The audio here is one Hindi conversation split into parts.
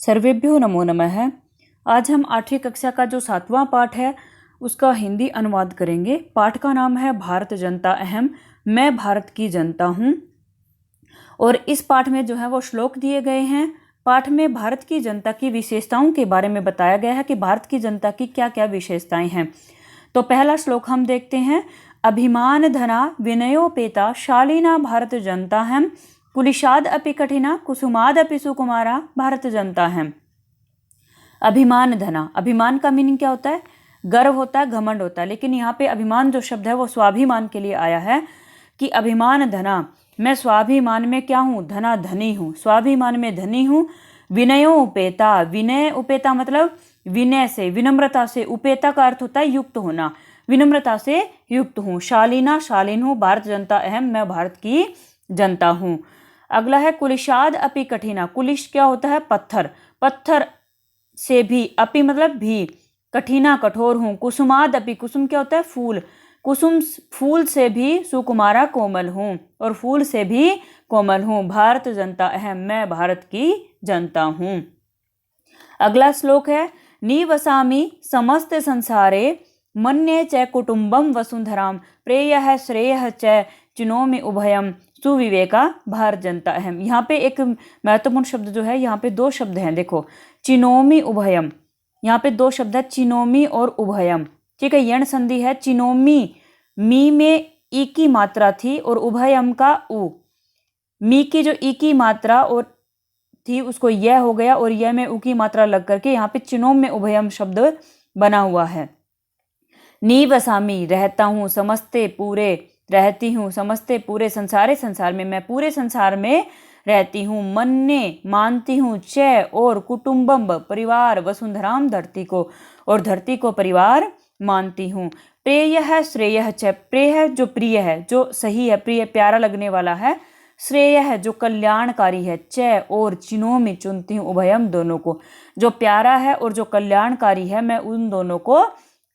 सर्वेभ्यो नमो नमः। आज हम 8वीं कक्षा का जो 7वां पाठ है उसका हिंदी अनुवाद करेंगे। पाठ का नाम है भारत जनता अहम, मैं भारत की जनता हूँ। और इस पाठ में जो है वो श्लोक दिए गए हैं। पाठ में भारत की जनता की विशेषताओं के बारे में बताया गया है कि भारत की जनता की क्या क्या विशेषताएं हैं। तो पहला श्लोक हम देखते हैं। अभिमान धना विनयोपेता शालीना भारत जनता हम, कुलिशाद अपि कठिना कुसुमाद अपि सुकुमारा भारत जनता है। अभिमान धना, अभिमान का मीनिंग क्या होता है? गर्व होता है, घमंड होता है। लेकिन यहाँ पे अभिमान जो शब्द है वो स्वाभिमान के लिए आया है कि अभिमान धना, मैं स्वाभिमान में क्या हूँ? धना, धनी हूँ, स्वाभिमान में धनी हूँ। विनयो उपेता, विनय उपेता मतलब विनय से, विनम्रता से। उपेता का अर्थ होता है युक्त होना, विनम्रता से युक्त हूँ। शालीना, शालीन हूँ। भारत जनता अहम, मैं भारत की जनता हूँ। अगला है कुलिशाद अपि कठिना। कुलिश क्या होता है? पत्थर, पत्थर से भी, अपि मतलब भी, कठिना कठोर हूँ। कुसुमाद अपि, कुसुम क्या होता है? फूल, कुसुम फूल से भी सुकुमारा कोमल हूँ, और फूल से भी कोमल हूँ। भारत जनता अहम, मैं भारत की जनता हूँ। अगला श्लोक है निवसामि समस्त संसारे मन्ये च कुटुंबम वसुंधराम प्रेयः श्रेयः च चिनोमि उभयम सुविवेका भारत जनता अहम। यहाँ पे एक महत्वपूर्ण शब्द जो है, यहाँ पे दो शब्द हैं। देखो, चिनोमि उभयम, यहाँ पे दो शब्द है, चिनोमि और उभयम। ठीक है, यण संधि है। चिनोमि, मी में ई की मात्रा थी और उभयम का उ, मी की जो ई की मात्रा और थी उसको यह हो गया, और यह में उ की मात्रा लग करके यहाँ पे चिनोम में उभयम शब्द बना हुआ है। निवसामि, रहता हूँ, समस्ते पूरे, रहती हूँ, समस्ते पूरे, संसारे संसार में, मैं पूरे संसार में रहती हूँ। मन्ने, मानती हूँ, च और, कुटुंबम परिवार, वसुंधराम धरती को, और धरती को परिवार मानती हूँ। प्रेयः श्रेयः च, प्रेय जो प्रिय है, जो सही है, प्रिय प्यारा लगने वाला है। श्रेय है जो कल्याणकारी है। च और, चिनोमि चुनती हूँ, उभयम दोनों को, जो प्यारा है और जो कल्याणकारी है, मैं उन दोनों को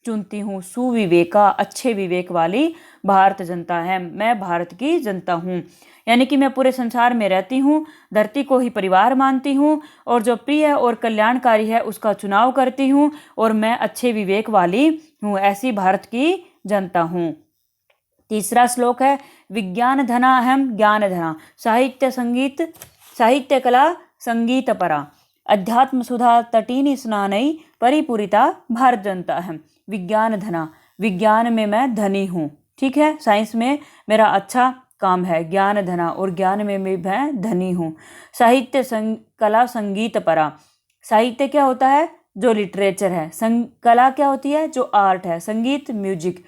चुनती हूँ। सुविवेका, अच्छे विवेक वाली भारत जनता है, मैं भारत की जनता हूँ। यानी कि मैं पूरे संसार में रहती हूँ, धरती को ही परिवार मानती हूँ, और जो प्रिय और कल्याणकारी है उसका चुनाव करती हूँ, और मैं अच्छे विवेक वाली हूँ, ऐसी भारत की जनता हूँ। तीसरा श्लोक है विज्ञान धना अहम ज्ञान धना साहित्य संगीत, साहित्य कला संगीत परा अध्यात्म सुधा तटीनी स्नानई परिपूरिता भारत जनता अहम। विज्ञान धना, विज्ञान में मैं धनी हूँ। ठीक है, साइंस में मेरा अच्छा काम है। ज्ञान धना, और ज्ञान में मैं धनी हूँ। साहित्य कला संगीत परा, साहित्य क्या होता है? जो लिटरेचर है। कला क्या होती है? जो आर्ट है। संगीत म्यूजिक।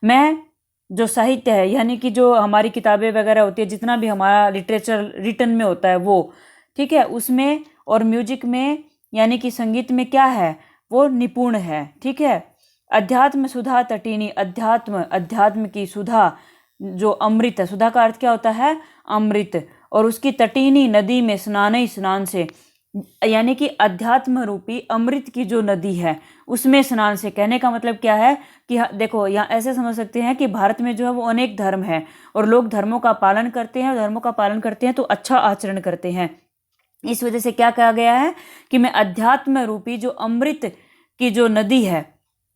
मैं जो साहित्य है, यानी कि जो हमारी किताबें वगैरह होती है, जितना भी हमारा लिटरेचर रिटन में होता है वो, ठीक है, उसमें, और म्यूजिक में यानी कि संगीत में क्या है? वो निपुण है। ठीक है। अध्यात्म सुधा तटीनी, अध्यात्म, अध्यात्म की सुधा जो अमृत है, सुधा का अर्थ क्या होता है? अमृत, और उसकी तटीनी नदी में स्नान, स्नान से, यानी कि अध्यात्म रूपी अमृत की जो नदी है उसमें स्नान से। कहने का मतलब क्या है कि देखो, यहाँ ऐसे समझ सकते हैं कि भारत में जो है वो अनेक धर्म है, और लोग धर्मों का पालन करते हैं, और धर्मों का पालन करते हैं तो अच्छा आचरण करते हैं। इस वजह से क्या कहा गया है कि मैं अध्यात्म रूपी जो अमृत की जो नदी है,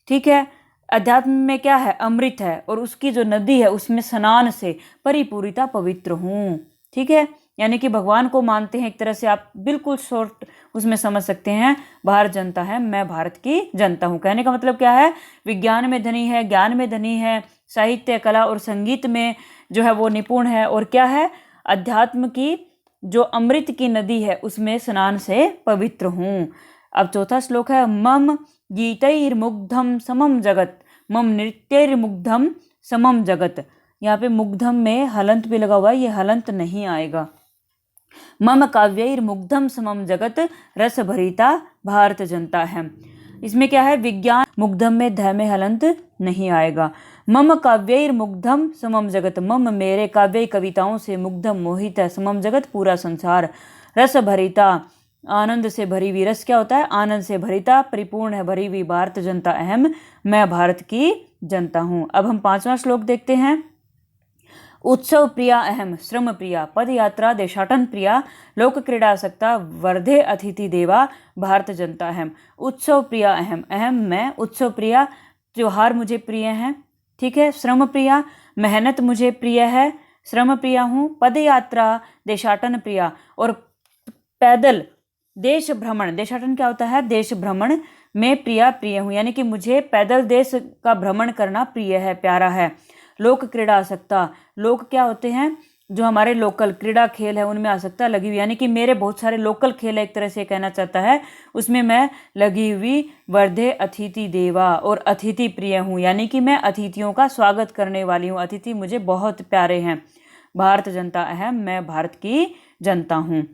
ठीक है, अध्यात्म में क्या है? अमृत है, और उसकी जो नदी है उसमें स्नान से परिपूरिता पवित्र हूँ। ठीक है, यानी कि भगवान को मानते हैं एक तरह से, आप बिल्कुल शॉर्ट उसमें समझ सकते हैं। भारत जनता है, मैं भारत की जनता हूँ। कहने का मतलब क्या है? विज्ञान में धनी है, ज्ञान में धनी है, साहित्य कला और संगीत में जो है वो निपुण है, और क्या है? अध्यात्म की जो अमृत की नदी है उसमें स्नान से पवित्र हूँ। अब चौथा श्लोक है मम गीतैर्मुग्धम समम जगत, मम नृत्यैर्मुग्धम समम जगत। यहाँ पे मुग्धम में हलंत भी लगा हुआ है, ये हलंत नहीं आएगा। मम काव्यैर्मुग्धम समम जगत रस भरिता भारत जनता है। इसमें क्या है? विज्ञान, मुग्धम में ध में हलंत नहीं आएगा। मम काव्यैर्मुग्धम समम जगत, मम मेरे, काव्य कविताओं से, मुग्धम मोहित है, समम जगत पूरा संसार, रस भरिता आनंद से भरी हुई। रस क्या होता है? आनंद से भरिता, परिपूर्ण है, भरी हुई भारत जनता अहम, मैं भारत की जनता हूँ। अब हम 5वां श्लोक देखते हैं। उत्सव प्रिया अहम श्रम प्रिया, पद यात्रा देशाटन प्रिया, लोक क्रीडासक्ता वर्धे अतिथि देवा, भारत जनता अहम। उत्सव प्रिया अहम, अहम मैं, उत्सव प्रिया त्योहार मुझे प्रिय हैं, ठीक है। श्रम प्रिया मेहनत मुझे प्रिय है, श्रम प्रिया हूँ। पद यात्रा देशाटन प्रिया, और पैदल देश भ्रमण, देशाटन क्या होता है, देश भ्रमण में प्रिय हूँ, यानी कि मुझे पैदल देश का भ्रमण करना प्रिय है, प्यारा है। लोक क्रीड़ा आसक्ता, लोक क्या होते हैं, जो हमारे लोकल क्रीड़ा खेल है उनमें आसक्ता लगी हुई, यानी कि मेरे बहुत सारे लोकल खेल है, एक तरह से कहना चाहता है, उसमें मैं लगी हुई। वर्धे अतिथि देवा, और अतिथि प्रिय हूँ, यानी कि मैं अतिथियों का स्वागत करने वाली हूँ, अतिथि मुझे बहुत प्यारे हैं। भारत जनता अहम, मैं भारत की जनता हूँ।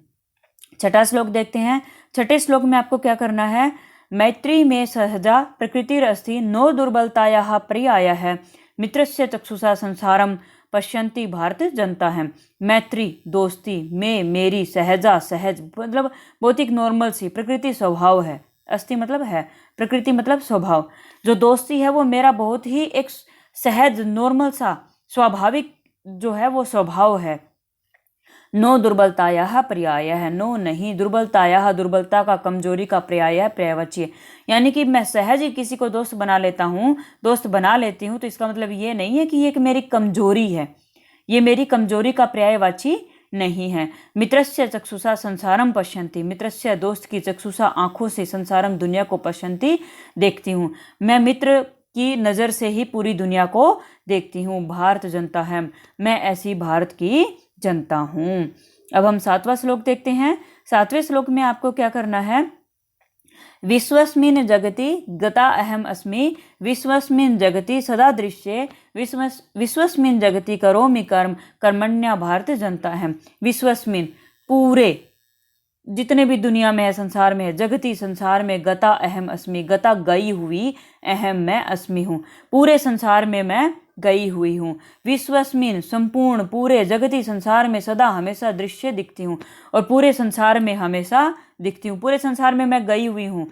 छठा श्लोक देखते हैं। छठे श्लोक में आपको क्या करना है, मैत्री में सहजा प्रकृतिरस्ति नो दुर्बलतायाः पर्यायः है, मित्रस्य चक्षुषा संसारम पश्यन्ति भारत जनता है। मैत्री दोस्ती में, मेरी, सहजा सहज मतलब बहुत ही नॉर्मल सी, प्रकृति स्वभाव है, अस्ति मतलब है, प्रकृति मतलब स्वभाव, जो दोस्ती है वो मेरा बहुत ही एक सहज नॉर्मल सा स्वाभाविक जो है वो स्वभाव है। नो दुर्बलतायाः पर्याय है, नो नहीं, दुर्बलतायाः दुर्बलता का, कमजोरी का, पर्याय है पर्यायवाची, यानी कि मैं सहज ही किसी को दोस्त बना लेता हूँ, दोस्त बना लेती हूँ, तो इसका मतलब ये नहीं है कि ये मेरी कमजोरी है, ये मेरी कमजोरी का पर्यायवाची नहीं है। मित्रस्य चक्षुषा संसारम पश्यन्ति, मित्रस्य दोस्त की, चक्षुषा आंखों से, संसारम दुनिया को, पश्यन्ति देखती हूँ, मैं मित्र की नज़र से ही पूरी दुनिया को देखती हूँ। भारत जनता है, मैं ऐसी भारत की जनता हूँ। अब हम 7वां श्लोक देखते हैं। 7वें श्लोक में आपको क्या करना है, विश्वस्मिन् जगति गता अहम अस्मि, विश्वस्मिन् जगति सदा दृश्ये, विश्वस्मिन् जगति करोमि कर्म, कर्मण्या भारत जनता अहम। विश्वस्मिन् पूरे जितने भी दुनिया में है, संसार में है, जगति संसार में, गता अहम अस्मि, गता गई हुई, अहम मैं, अस्मि हूँ, पूरे संसार में मैं गई हुई हूँ। विश्वस्मिन संपूर्ण, पूरे, जगति संसार में, सदा हमेशा, दृश्य दिखती हूँ, और पूरे संसार में हमेशा दिखती हूँ, पूरे संसार में मैं गई हुई हूँ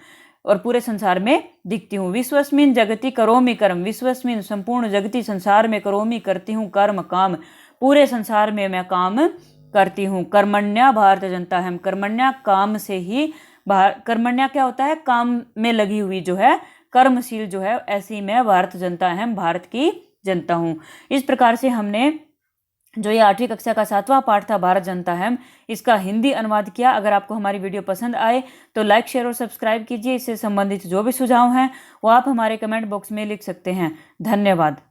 और पूरे संसार में दिखती हूँ। विश्वस्मिन जगति करोमि कर्म, विश्वस्मिन संपूर्ण, जगति संसार में, करोमि करती हूँ, कर्म काम, पूरे संसार में मैं काम करती हूँ। कर्मण्या भारत जनता है, कर्मण्या काम से ही, कर्मण्या क्या होता है, काम में लगी हुई जो है, कर्मशील जो है, ऐसी मैं भारत जनता है, भारत की जनता हूँ। इस प्रकार से हमने जो ये 8वीं कक्षा का 7वां पाठ था भारत जनता है, इसका हिंदी अनुवाद किया। अगर आपको हमारी वीडियो पसंद आए तो लाइक, शेयर और सब्सक्राइब कीजिए। इससे संबंधित जो भी सुझाव हैं वो आप हमारे कमेंट बॉक्स में लिख सकते हैं। धन्यवाद।